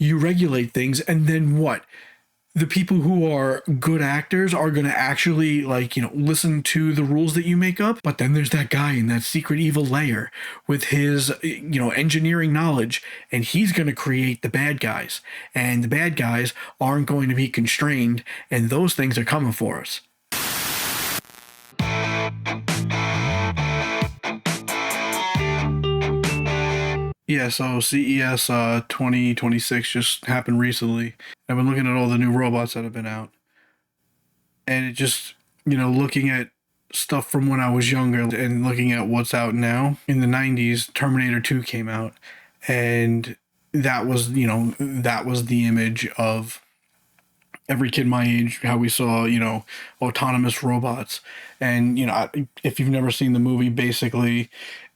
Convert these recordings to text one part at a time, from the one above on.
You regulate things, and then what? The people who are good actors are going to actually, like, listen to the rules that you make up. But then there's that guy in that secret evil layer with his, engineering knowledge, and he's going to create the bad guys. And the bad guys aren't going to be constrained, and those things are coming for us. Yeah, so CES 2026 just happened recently. I've been looking at all the new robots that have been out. And it just, looking at stuff from when I was younger and looking at what's out now. In the 90s, Terminator 2 came out. And that was, that was the image of every kid my age, how we saw, autonomous robots. And, if you've never seen the movie, basically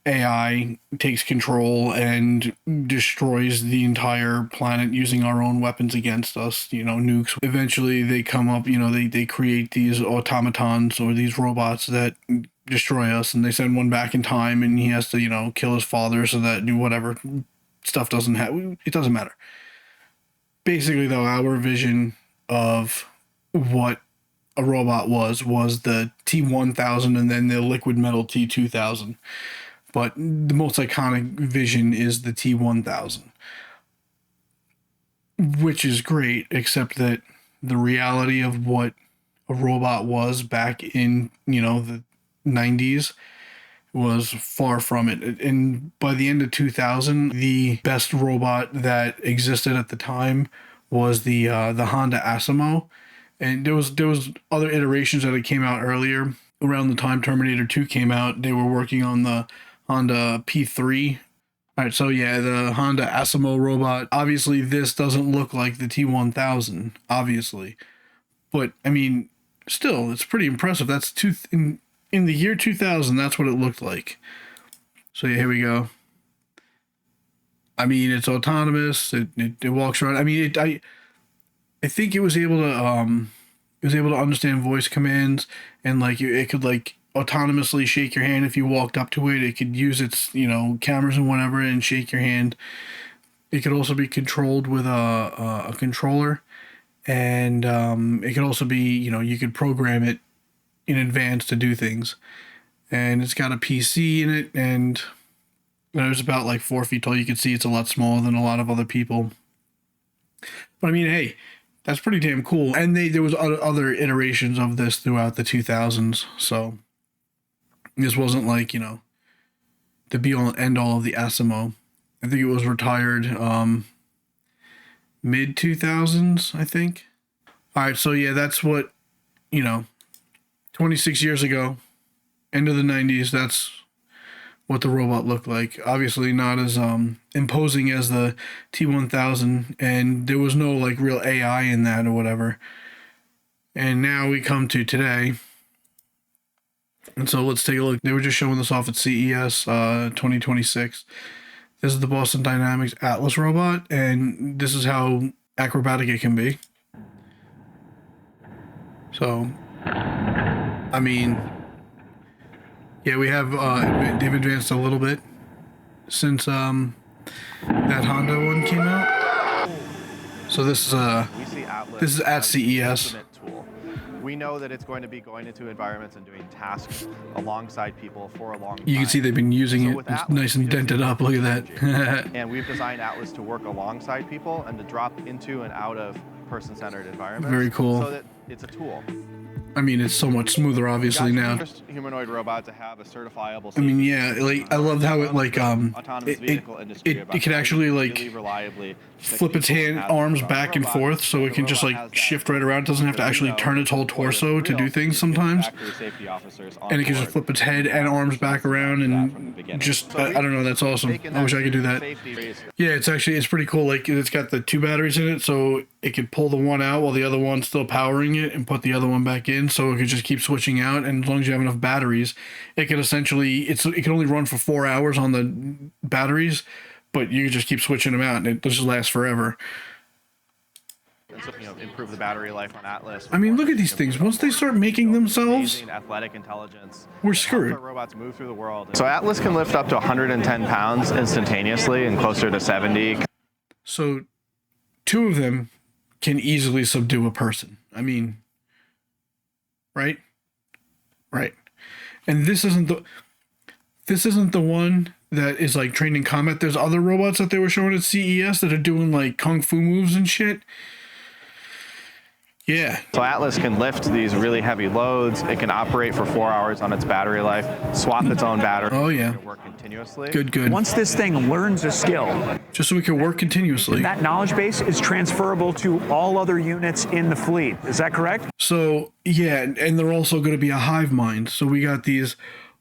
AI takes control and destroys the entire planet using our own weapons against us, nukes. Eventually they come up, they create these automatons or these robots that destroy us, and they send one back in time, and he has to, kill his father so that whatever stuff it doesn't matter. Basically, though, our vision of what a robot was the T-1000 and then the liquid metal T-2000. But the most iconic vision is the T-1000, which is great, except that the reality of what a robot was back in, the 90s was far from it. And by the end of 2000, the best robot that existed at the time was the Honda Asimo. And there was other iterations that it came out earlier. Around the time Terminator 2 came out, they were working on the Honda P3. All right, so yeah, the Honda Asimo robot. Obviously, this doesn't look like the T-1000, obviously. But, I mean, still, it's pretty impressive. That's in the year 2000, that's what it looked like. So yeah, here we go. I mean, it's autonomous. It walks around. I mean, I think it was able to understand voice commands, and like it could like autonomously shake your hand if you walked up to it. It could use its cameras and whatever and shake your hand. It could also be controlled with a controller, and it could also be you could program it in advance to do things. And it's got a PC in it, and it's about like 4 feet tall. You can see it's a lot smaller than a lot of other people. But I mean, hey, that's pretty damn cool. And there was other iterations of this throughout the 2000s. So this wasn't like, the be all and end all of the Asimo. I think it was retired mid 2000s, I think. All right, so yeah, that's what, 26 years ago, end of the 90s, that's what the robot looked like. Obviously not as imposing as the T-1000, and there was no like real AI in that or whatever. And now we come to today. And so let's take a look. They were just showing this off at CES 2026. This is the Boston Dynamics Atlas robot, and this is how acrobatic it can be. So, I mean, yeah, we have they've advanced a little bit since that Honda one came out. So this is at CES. We know that it's going to be going into environments and doing tasks alongside people for a long time. You can see they've been using it. It's nice and dented up. Look at that. And we've designed Atlas to work alongside people and to drop into and out of person-centered environments. Very cool. So that it's a tool. I mean, it's so much smoother, obviously, now. First humanoid robot to have a certifiable. I mean, yeah, like I loved how it like it could actually like flip its arms back and forth, so it can just like shift right around. It doesn't have to actually turn its whole torso to do things sometimes. And it can just flip its head and arms back around and just I don't know. That's awesome. I wish I could do that. Yeah, it's pretty cool. Like it's got the 2 batteries in it, so it could pull the one out while the other one's still powering it and put the other one back in, so it could just keep switching out. And as long as you have enough batteries, it could essentially it can only run for 4 hours on the batteries, but you can just keep switching them out and it just lasts forever. So, improve the battery life on Atlas. I mean, look at these things. Once they start making themselves, athletic intelligence, we're screwed. Robots move through the world. So Atlas can lift up to 110 pounds instantaneously and closer to 70. So two of them can easily subdue a person. I mean, right? Right. And this isn't the one that is like trained in combat. There's other robots that they were showing at CES that are doing like kung fu moves and shit. Yeah. So Atlas can lift these really heavy loads. It can operate for 4 hours on its battery life, swap its own battery. Oh yeah. Work continuously. Good. Once this thing learns a skill, Just so we can work continuously. that knowledge base is transferable to all other units in the fleet. Is that correct? So yeah, and they're also going to be a hive mind. So we got these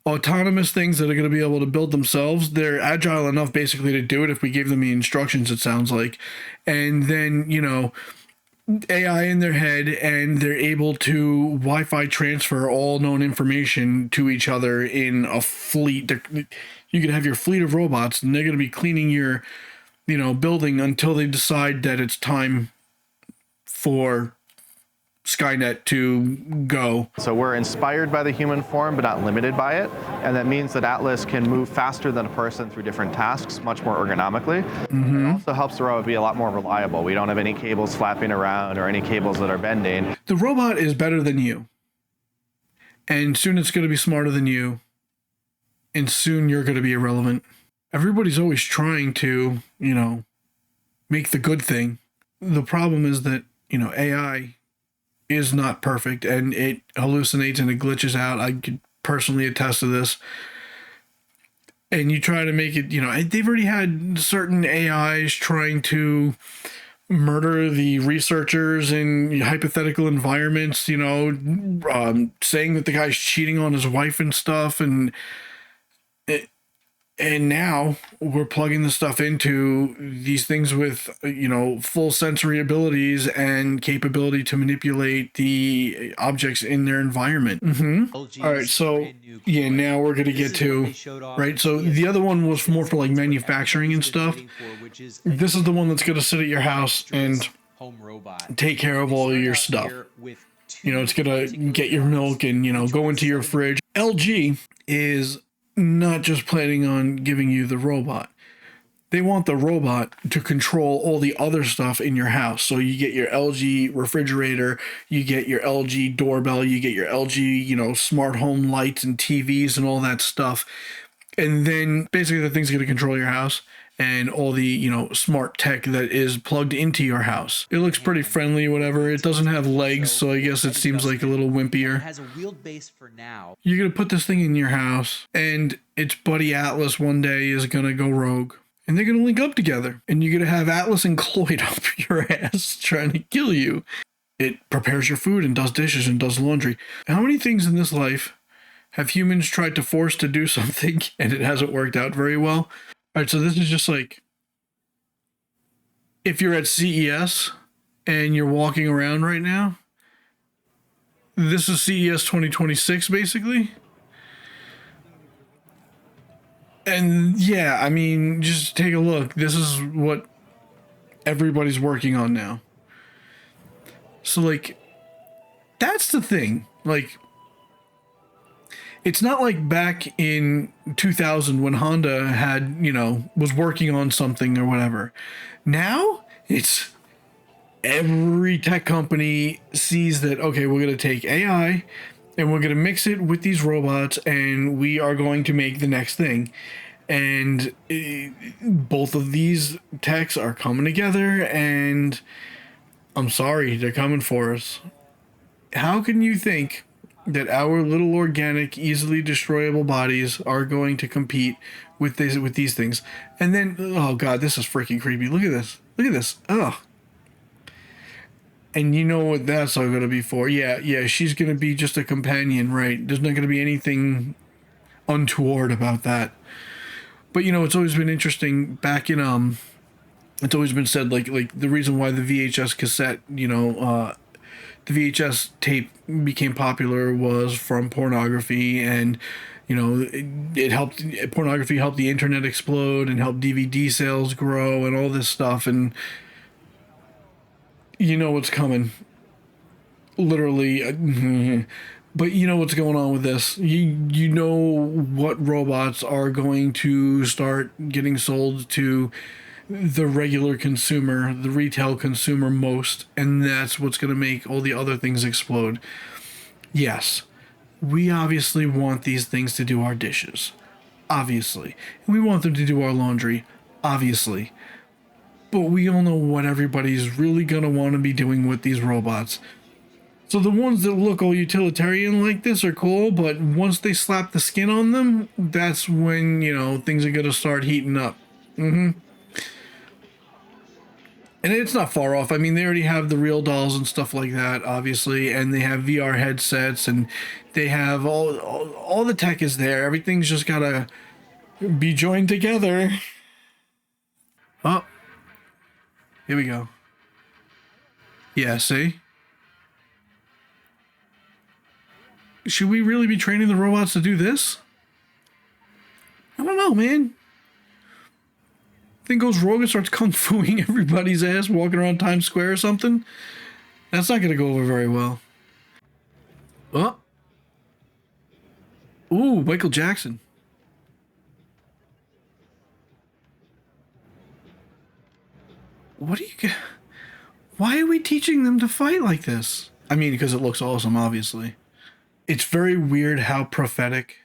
autonomous things that are going to be able to build themselves. They're agile enough basically to do it if we gave them the instructions, it sounds like. And then, you know, AI in their head, and they're able to Wi-Fi transfer all known information to each other in a fleet. You could have your fleet of robots, and they're going to be cleaning your, you know, building until they decide that it's time for Skynet to go. So we're inspired by the human form, but not limited by it. And that means that Atlas can move faster than a person through different tasks, much more ergonomically. It also helps the robot be a lot more reliable. We don't have any cables flapping around or any cables that are bending. The robot is better than you. And soon it's going to be smarter than you. And soon you're going to be irrelevant. Everybody's always trying to, you know, make the good thing. The problem is that, you know, AI is not perfect, and it hallucinates and it glitches out. I could personally attest to this. And you try to make it, you know, they've already had certain AIs trying to murder the researchers in hypothetical environments, you know, saying that the guy's cheating on his wife and stuff. And now we're plugging the stuff into these things with, you know, full sensory abilities and capability to manipulate the objects in their environment. All right, so yeah, now we're going to get to, right, so the other one was more for like manufacturing and stuff. This is the one that's going to sit at your house and take care of all your stuff. You know, it's going to get your milk and, you know, go into your fridge. LG is not just planning on giving you the robot. They want the robot to control all the other stuff in your house. So you get your LG refrigerator, you get your LG doorbell, you get your LG, you know, smart home lights and TVs and all that stuff. And then basically the thing's going to control your house and all the, you know, smart tech that is plugged into your house. It looks pretty friendly, whatever. It doesn't have legs, so I guess it seems like a little wimpier. It has a wheeled base for now. You're going to put this thing in your house, and its buddy Atlas one day is going to go rogue. And they're going to link up together. And you're going to have Atlas and CLOi up your ass trying to kill you. It prepares your food and does dishes and does laundry. How many things in this life have humans tried to force to do something and it hasn't worked out very well? All right, so this is just like, if you're at CES and you're walking around right now, this is CES 2026, basically. And yeah, I mean, just take a look. This is what everybody's working on now. So, like, that's the thing. Like, it's not like back in 2000 when Honda had, you know, was working on something or whatever. Now it's every tech company sees that, okay, we're going to take AI and we're going to mix it with these robots and we are going to make the next thing. And both of these techs are coming together, and I'm sorry, they're coming for us. How can you think that our little organic, easily destroyable bodies are going to compete with these things? And then, oh god, this is freaking creepy. Look at this. Look at this. Ugh. And you know what that's all going to be for. Yeah, she's going to be just a companion, right? There's not going to be anything untoward about that. But, you know, it's always been interesting back in, it's always been said, like the reason why the VHS cassette, you know, the VHS tape became popular was from pornography, and, you know, it helped, pornography helped the internet explode and helped DVD sales grow and all this stuff. And you know what's coming, literally. But you know what's going on with this. You know what robots are going to start getting sold to the regular consumer, the retail consumer most, and that's what's going to make all the other things explode. Yes, we obviously want these things to do our dishes. Obviously. We want them to do our laundry. Obviously. But we all know what everybody's really going to want to be doing with these robots. So the ones that look all utilitarian like this are cool, but once they slap the skin on them, that's when, things are going to start heating up. And it's not far off. I mean, they already have the real dolls and stuff like that, obviously, and they have VR headsets, and they have all the tech is there. Everything's just got to be joined together. Oh, here we go. Yeah, see? Should we really be training the robots to do this? I don't know, man. Thing goes rogue and starts kung fuing everybody's ass walking around Times Square or something. That's not gonna go over very well. Oh. Ooh, Michael Jackson. What do you get? Why are we teaching them to fight like this? I mean, because it looks awesome, obviously. It's very weird how prophetic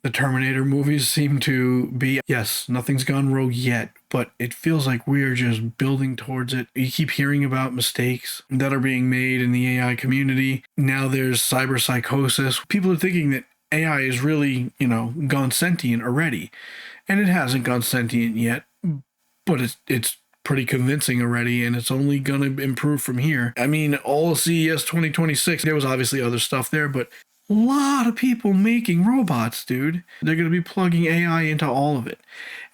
the Terminator movies seem to be. Yes, nothing's gone rogue yet, but it feels like we're just building towards it. You keep hearing about mistakes that are being made in the AI community. Now there's cyber psychosis. People are thinking that AI is really, gone sentient already. And it hasn't gone sentient yet, but it's pretty convincing already, and it's only going to improve from here. I mean, all CES 2026, there was obviously other stuff there, but a lot of people making robots, dude. They're going to be plugging AI into all of it,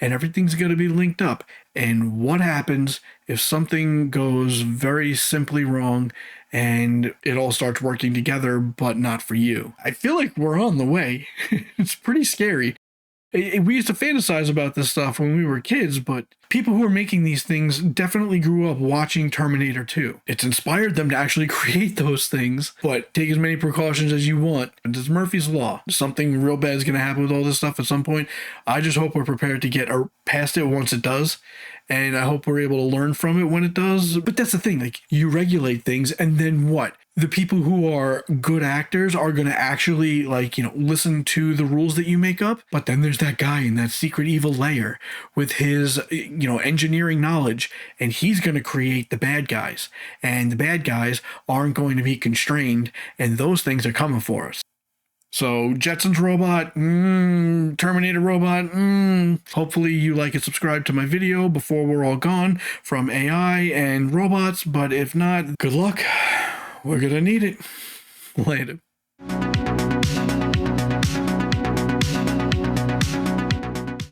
and everything's going to be linked up. And what happens if something goes very simply wrong and it all starts working together, but not for you? I feel like we're on the way. It's pretty scary. We used to fantasize about this stuff when we were kids, but people who are making these things definitely grew up watching Terminator 2. It's inspired them to actually create those things, but take as many precautions as you want. It's Murphy's Law. Something real bad is going to happen with all this stuff at some point. I just hope we're prepared to get past it once it does, and I hope we're able to learn from it when it does. But that's the thing, like, you regulate things, and then what? The people who are good actors are going to actually, listen to the rules that you make up. But then there's that guy in that secret evil layer with his, engineering knowledge, and he's going to create the bad guys. And the bad guys aren't going to be constrained, and those things are coming for us. So, Jetsons robot, Terminator robot, hopefully you like and subscribe to my video before we're all gone from AI and robots. But if not, good luck. We're gonna need it. Later.